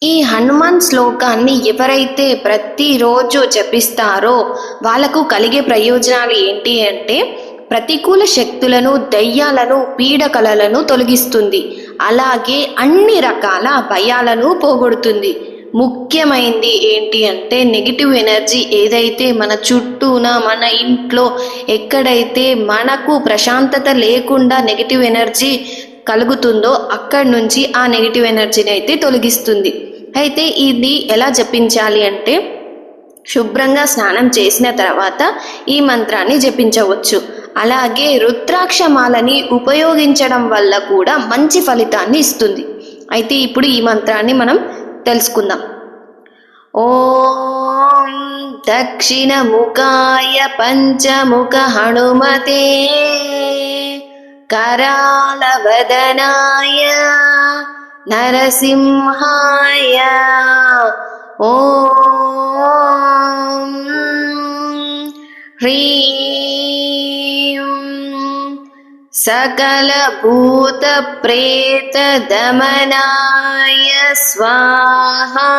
ఈ హనుమాన్ శ్లోకాన్ని ఎవరైతే ప్రతిరోజు జపిస్తారో వాళ్ళకు కలిగే ప్రయోజనాలు ఏంటి అంటే ప్రతికూల శక్తులను, దయ్యాలను, పీడకలలను తొలగిస్తుంది. అలాగే అన్ని రకాల భయాలను పోగొడుతుంది. ముఖ్యమైనది ఏంటి అంటే నెగిటివ్ ఎనర్జీ ఏదైతే మన చుట్టూన, మన ఇంట్లో ఎక్కడైతే మనకు ప్రశాంతత లేకుండా నెగిటివ్ ఎనర్జీ కలుగుతుందో అక్కడి నుంచి ఆ నెగిటివ్ ఎనర్జీని అయితే తొలగిస్తుంది. అయితే ఇది ఎలా జపించాలి అంటే శుభ్రంగా స్నానం చేసిన తర్వాత ఈ మంత్రాన్ని జపించవచ్చు. అలాగే రుద్రాక్షమాలని ఉపయోగించడం వల్ల కూడా మంచి ఫలితాన్ని ఇస్తుంది. అయితే ఇప్పుడు ఈ మంత్రాన్ని మనం తెలుసుకుందాం. ఓం దక్షిణముఖాయ పంచముఖ హనుమతే करालवदनाय नरसिंहाय ॐ ह्रीं सकलभूतप्रेतदमनाय स्वाहा।